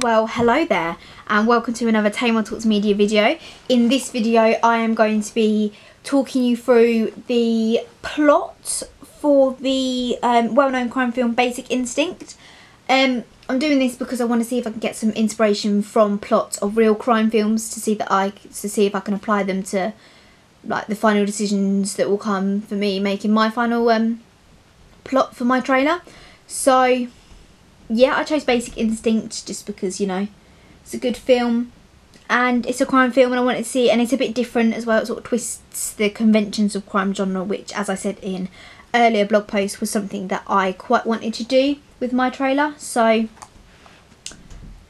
Well, hello there and welcome to another Tamar Talks Media video. In this video I am going to be talking you through the plot for the well-known crime film Basic Instinct. I'm doing this because I want to see if I can get some inspiration from plots of real crime films to see if I can apply them to like the final decisions that will come for me making my final plot for my trailer. So yeah, I chose Basic Instinct just because, you know, it's a good film and it's a crime film and I wanted to see it, and it's a bit different as well. It sort of twists the conventions of crime genre, which, as I said in earlier blog posts, was something that I quite wanted to do with my trailer. So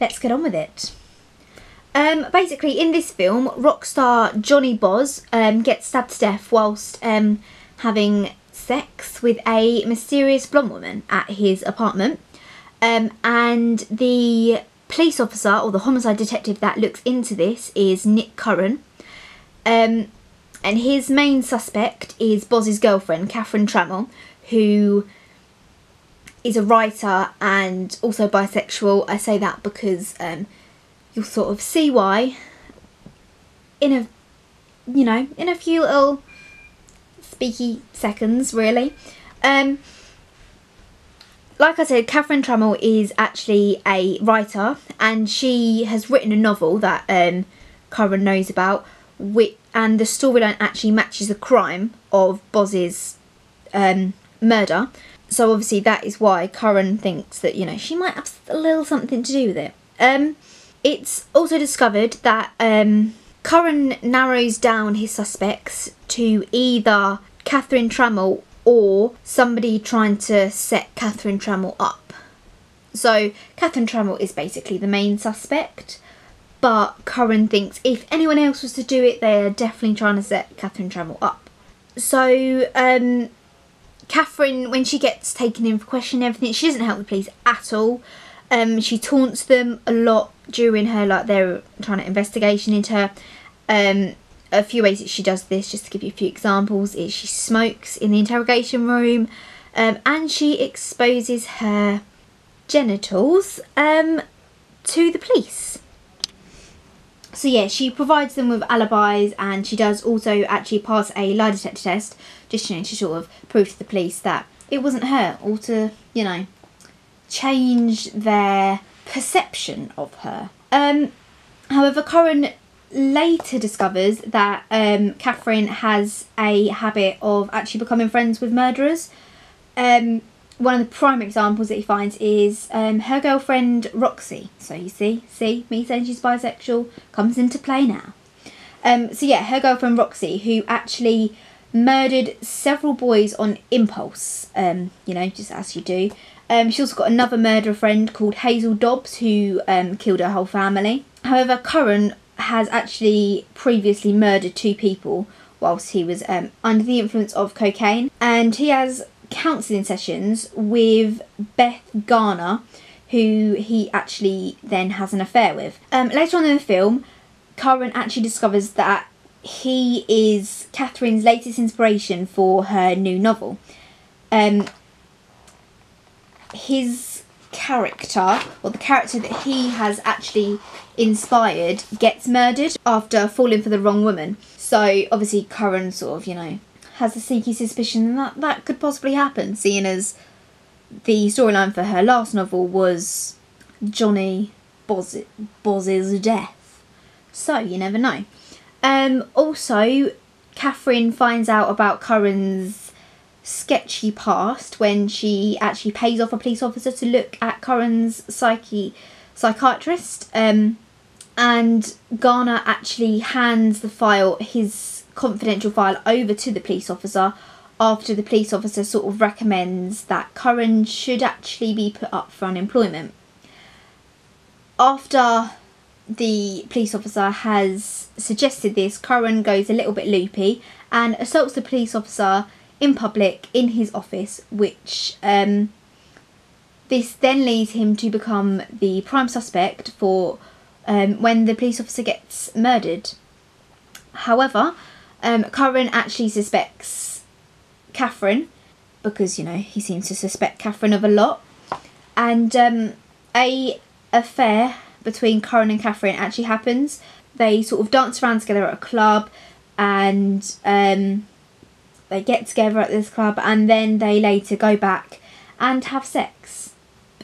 let's get on with it. Basically, in this film, rock star Johnny Boz gets stabbed to death whilst having sex with a mysterious blonde woman at his apartment. And the police officer, or the homicide detective that looks into this, is Nick Curran. And his main suspect is Boz's girlfriend, Catherine Trammell, who is a writer and also bisexual. I say that because you'll sort of see why in a few little speaky seconds, really. Like I said, Catherine Trammell is actually a writer and she has written a novel that Curran knows about, and the storyline actually matches the crime of Boz's murder. So obviously that is why Curran thinks that, you know, she might have a little something to do with it. It's also discovered that Curran narrows down his suspects to either Catherine Trammell or somebody trying to set Catherine Trammell up. So Catherine Trammell is basically the main suspect, but Curran thinks if anyone else was to do it, they are definitely trying to set Catherine Trammell up. So Catherine, when she gets taken in for questioning and everything, she doesn't help the police at all. She taunts them a lot during her, like, their trying to investigation into her. A few ways that she does this, just to give you a few examples, is she smokes in the interrogation room, and she exposes her genitals to the police. So yeah, she provides them with alibis, and she does also actually pass a lie detector test, just, you know, to sort of prove to the police that it wasn't her, or to, you know, change their perception of her. However, Curran later discovers that Catherine has a habit of actually becoming friends with murderers. One of the prime examples that he finds is her girlfriend Roxy. So you see, me saying she's bisexual comes into play now. So yeah, her girlfriend Roxy, who actually murdered several boys on impulse, you know, just as you do. She also got another murderer friend called Hazel Dobbs, who killed her whole family. However, Curran has actually previously murdered 2 people whilst he was under the influence of cocaine, and he has counselling sessions with Beth Garner, who he actually then has an affair with. Later on in the film, Curran actually discovers that he is Catherine's latest inspiration for her new novel. His character, or the character that he has actually inspired, gets murdered after falling for the wrong woman. So obviously Curran sort of, you know, has a sneaky suspicion that could possibly happen, seeing as the storyline for her last novel was Johnny Boz's death. So you never know. Also, Catherine finds out about Curran's sketchy past when she actually pays off a police officer to look at Curran's psychiatrist, and Garner actually hands the file, his confidential file, over to the police officer after the police officer sort of recommends that Curran should actually be put up for unemployment. After the police officer has suggested this, Curran goes a little bit loopy and assaults the police officer in public in his office, which this then leads him to become the prime suspect for when the police officer gets murdered. However, Curran actually suspects Catherine because, you know, he seems to suspect Catherine of a lot, and a affair between Curran and Catherine actually happens. They sort of dance around together at a club, and they get together at this club, and then they later go back and have sex.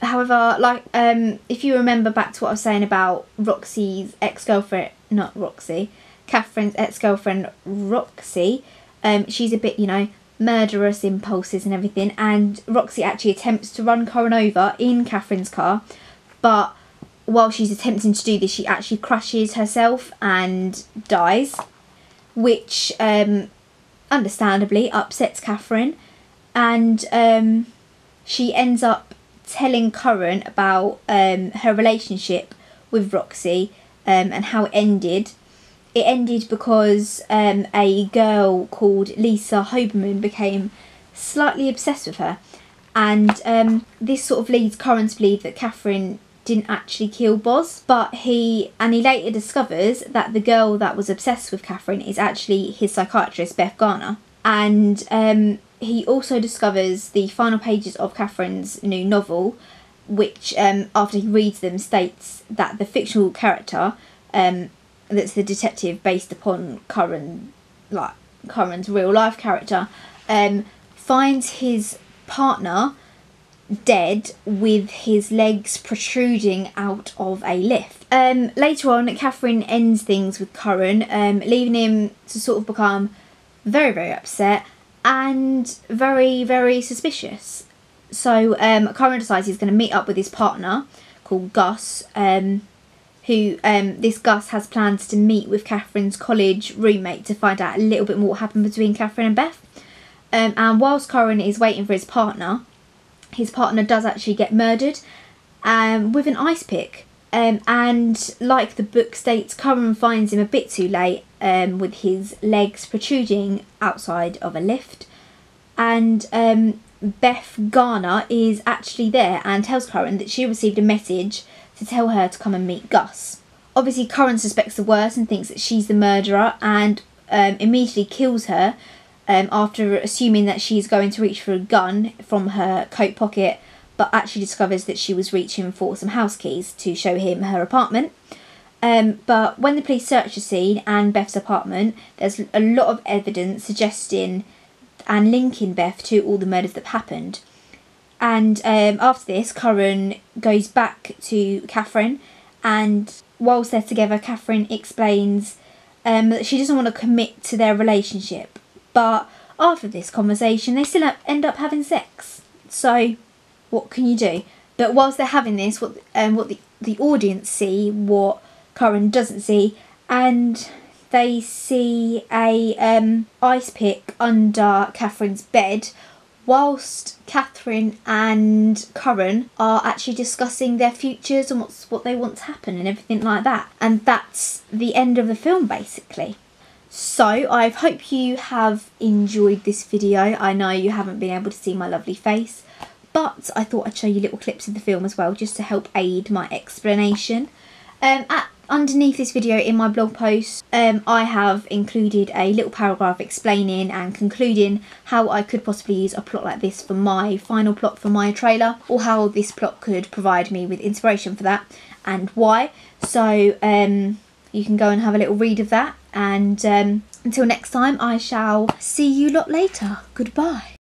However, like, if you remember back to what I was saying about Roxy's ex-girlfriend, not Roxy, Catherine's ex-girlfriend Roxy, she's a bit, you know, murderous impulses and everything, and Roxy actually attempts to run Curran over in Catherine's car, but while she's attempting to do this, she actually crashes herself and dies, which understandably upsets Catherine, and she ends up telling Curran about her relationship with Roxy and how it ended. It ended because a girl called Lisa Hoberman became slightly obsessed with her, and this sort of leads Curran to believe that Catherine didn't actually kill Boz, but he later discovers that the girl that was obsessed with Catherine is actually his psychiatrist, Beth Garner, and he also discovers the final pages of Catherine's new novel, which after he reads them states that the fictional character that's the detective based upon Curran's real life character, finds his partner dead with his legs protruding out of a lift. Later on, Catherine ends things with Curran, leaving him to sort of become very, very upset and very, very suspicious. So Curran decides he's going to meet up with his partner called Gus, who this Gus has plans to meet with Catherine's college roommate to find out a little bit more what happened between Catherine and Beth. And whilst Curran is waiting for his partner does actually get murdered with an ice pick. And like the book states, Curran finds him a bit too late with his legs protruding outside of a lift. And Beth Garner is actually there and tells Curran that she received a message to tell her to come and meet Gus. Obviously, Curran suspects the worst and thinks that she's the murderer, and immediately kills her after assuming that she's going to reach for a gun from her coat pocket, but actually discovers that she was reaching for some house keys to show him her apartment. But when the police search the scene and Beth's apartment, there's a lot of evidence suggesting and linking Beth to all the murders that happened. And after this, Curran goes back to Catherine, and whilst they're together, Catherine explains that she doesn't want to commit to their relationship. But after this conversation, they still end up having sex. So, what can you do? But whilst they're having this, what the audience see, what Curran doesn't see, and they see a ice pick under Catherine's bed, whilst Catherine and Curran are actually discussing their futures and what they want to happen and everything like that. And that's the end of the film, basically. So I hope you have enjoyed this video. I know you haven't been able to see my lovely face, but I thought I'd show you little clips of the film as well, just to help aid my explanation. Underneath this video in my blog post, I have included a little paragraph explaining and concluding how I could possibly use a plot like this for my final plot for my trailer, or how this plot could provide me with inspiration for that and why. So you can go and have a little read of that, and until next time, I shall see you lot later. Goodbye.